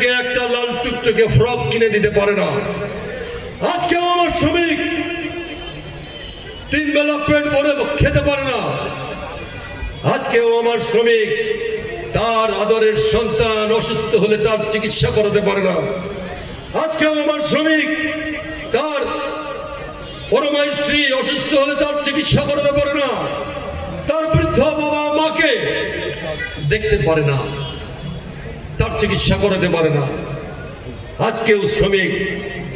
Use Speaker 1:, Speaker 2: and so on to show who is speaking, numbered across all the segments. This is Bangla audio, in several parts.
Speaker 1: মেয়েকে একটা লাল টুকটুকে ফ্রক কিনে দিতে পারে না। আজকেও আমার শ্রমিক 3 বেলা পেট ভরে খেতে পারে না। আজকেও আমার শ্রমিক তার আদরের সন্তান অসুস্থ হলে তার চিকিৎসা করাতে পারে না। আজকেও আমার শ্রমিক তার পরমা স্ত্রী অসুস্থ হলে তার চিকিৎসা করাতে পারে না। তার বৃদ্ধ বাবা মাকে দেখতে পারে না, তার চিকিৎসা করাতে পারে না। আজকেও শ্রমিক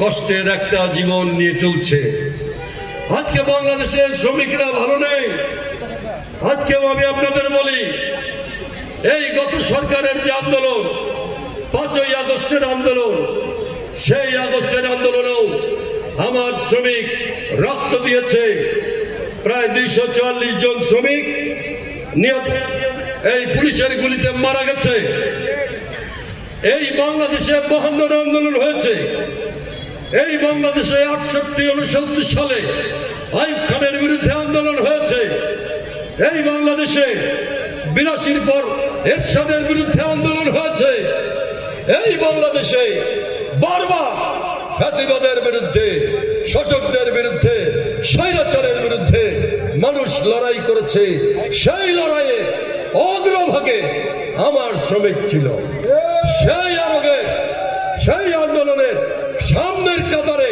Speaker 1: কষ্টের একটা জীবন নিয়ে চলছে। আজকে বাংলাদেশের শ্রমিকরা ভালো নেই। আজকেও আমি আপনাদের বলি, এই গত সরকারের যে আন্দোলন, 5ই আগস্টের আন্দোলন, সেই আগস্টের আন্দোলনেও আমার শ্রমিক রক্ত দিয়েছে। প্রায় 244 জন শ্রমিক এই পুলিশের গুলিতে মারা গেছে। এই বাংলাদেশে 52 আন্দোলন হয়েছে। এই বাংলাদেশে 68-69 সালে আইয়ুব খানের বিরুদ্ধে আন্দোলন হয়েছে। এই বাংলাদেশে 82 পর এরশাদের বিরুদ্ধে আন্দোলন হয়েছে। এই বাংলাদেশে বারবার ফ্যাসিবাদের বিরুদ্ধে, শোষকদের বিরুদ্ধে, স্বৈরাচারের বিরুদ্ধে মানুষ লড়াই করেছে। সেই লড়াইয়ে অগ্রভাগে আমার শ্রমিক ছিল। সেই আন্দোলনের সামনের কাতারে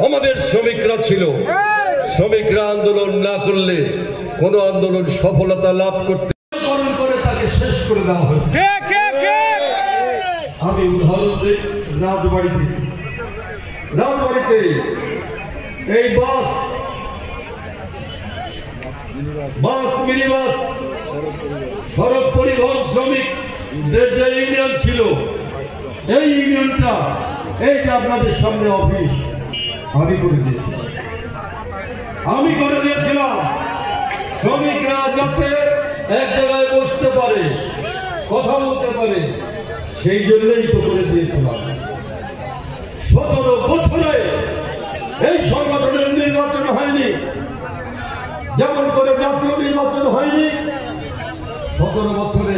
Speaker 1: আমাদের শ্রমিকরা ছিল। শ্রমিকরা আন্দোলন না করলে কোন আন্দোলন সফলতা লাভ করতে করে তাকে শেষ করে দেওয়া হয়। আমি উদাহরণ দিই, রাজবাড়িতে এই বাস মিনিবাস সড়ক পরিবহন শ্রমিক যে ইউনিয়ন ছিল, এই ইউনিয়নটা এই যে আপনাদের সামনে অফিস আমি করে দিয়েছিলাম। শ্রমিকরা যাতে এক জায়গায় বসতে পারে, কথা বলতে পারে, সেই জন্যই তো করে দিয়েছিলাম। 17 বছরে এই সংগঠনের নির্বাচন হয়নি, যেমন করে জাতীয় নির্বাচন হয়নি। 17 বছরে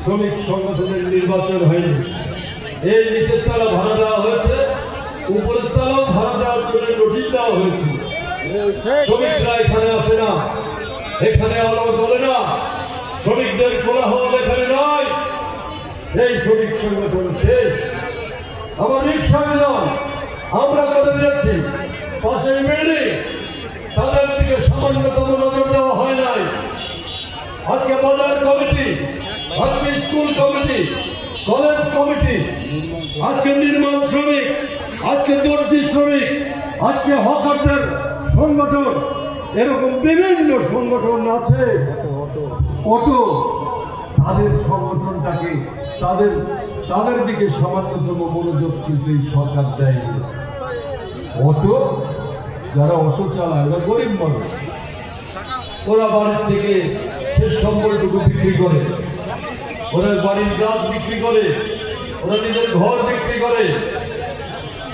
Speaker 1: শ্রমিক সংগঠনের নির্বাচন হয়নি। এই নিচের তলা ভাড়া দেওয়া হয়েছে, উপরের তলাও ভাড়া দেওয়ার জন্য নোটিশ দেওয়া হয়েছিল। শ্রমিকরা এখানে আসে না, এখানে আলো বলে না, শ্রমিকদের কোলাহল এখানে নয়। এই শ্রমিক সংগঠন শেষ। আমার রিক্সা মিলন আমরা করে দিয়েছি, পাশে বিল্ডিং, তাদের দিকে সামান্যতম নজর দেওয়া হয় নাই। আজকে বাজার কমিটি, আজকে স্কুল কমিটি, কলেজ কমিটি, আজকে নির্মাণ শ্রমিক, আজকে দর্জি শ্রমিক, আজকে হকারদের সংগঠন, এরকম বিভিন্ন সংগঠন আছে। অটো তাদের সংগঠনটাকে তাদের দিকে সামান্যতম মনোযোগ কিন্তু এই সরকার দেয়। অটো যারা অটো চালায় ওরা গরিব মানুষ, ওরা বাড়ির থেকে শেষ সম্পর্কটুকু বিক্রি করে, ওরা বাড়ির গাছ বিক্রি করে, ওরা নিজের ঘর বিক্রি করে,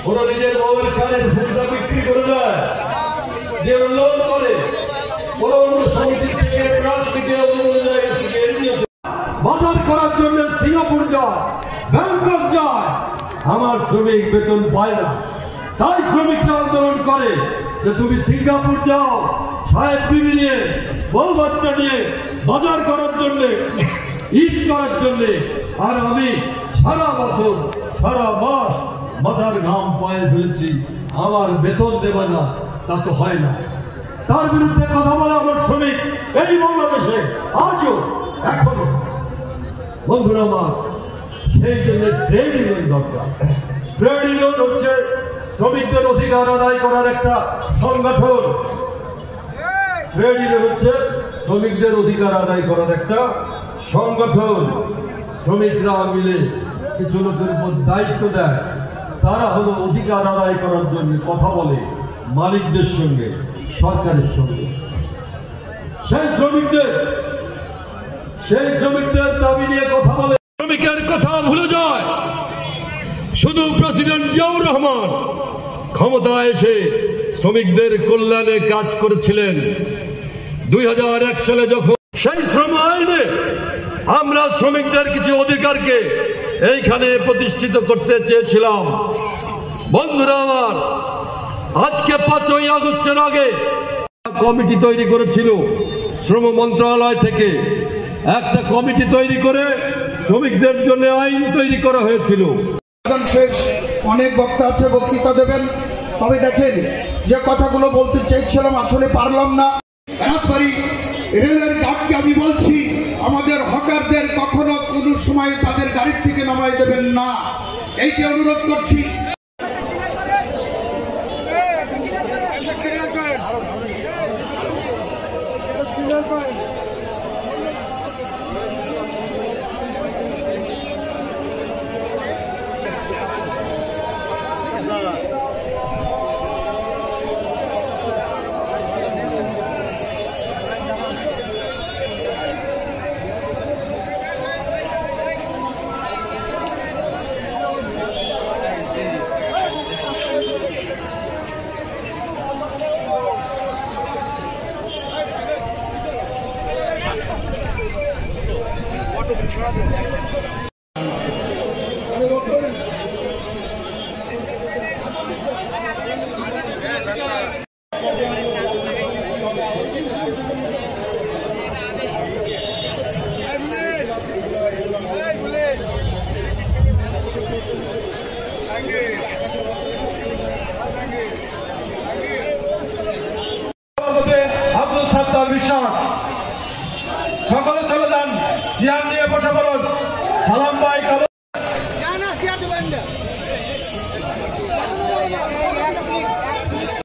Speaker 1: ওরা নিজের বউয়ের কানের ফুলটা বিক্রি করে দেয়, যে লোন করে, ওরা অন্য সমিতি থেকে বাজার করার জন্য সিঙ্গাপুর যায়, ব্যাংকক যায়। আমার শ্রমিক বেতন পায় না, তাই শ্রমিকরা আন্দোলন করে যে তুমি সিঙ্গাপুর যাও সাহেব বিবি নিয়ে, বউ বাচ্চা নিয়ে বাজার করার জন্য, ঈদ করার জন্য। আর আমি সারা বছর সারা মাস মাথার ঘাম পায়ে ফেলেছি, আমার বেতন দেবে না, তা তো হয় না। তার বিরুদ্ধে কথা বলে আমার শ্রমিক এই বাংলাদেশে আজও এখনো। বন্ধুরা আমার, সেই জন্য ট্রেড ইউনিয়ন দরকার। ট্রেড ইউনিয়ন হচ্ছে শ্রমিকদের অধিকার আদায় করার একটা সংগঠন। ট্রেড ইউনিয়ন হচ্ছে শ্রমিকদের অধিকার আদায় করার একটা সংগঠন। শ্রমিকরা মিলে কিছু লোকের উপর দায়িত্ব দেয়, তারা হলো অধিকার আদায় করার জন্য কথা বলে মালিকদের সঙ্গে, সরকারের সঙ্গে। সেই শ্রমিকদের দাবি নিয়ে কথা বলে, শ্রমিকের কথা ভুলে যায়। শুধু প্রেসিডেন্ট জিয়াউর রহমান ক্ষমতায় এসে শ্রমিকদের কল্যাণে কাজ করেছিলেন। 2001 সালে যখন সেই শ্রম আইনে আমরা শ্রমিকদের কিছু অধিকারকে এইখানে প্রতিষ্ঠিত করতে চেয়েছিলাম। বন্ধুরা আমার, আজকে 5ই আগস্টের আগে কমিটি তৈরি করেছিল শ্রম মন্ত্রণালয় থেকে। একটা কমিটি তৈরি করে শ্রমিকদের জন্য আইন তৈরি করা হয়েছিল।
Speaker 2: শেষ, অনেক বক্তা আছে, বক্তৃতা দেবেন, তবে দেখেন যে কথাগুলো বলতে চেয়েছিলাম আসলে পারলাম না। রাজবাড়ী রেলের গার্ডকে আমি বলছি, আমাদের হকারদের কখনো কোনো সময় তাদের গাড়ির থেকে নামাই দেবেন না, এইটি অনুরোধ করছি।
Speaker 3: আব্দুল সাত্তার বিশ্বাস।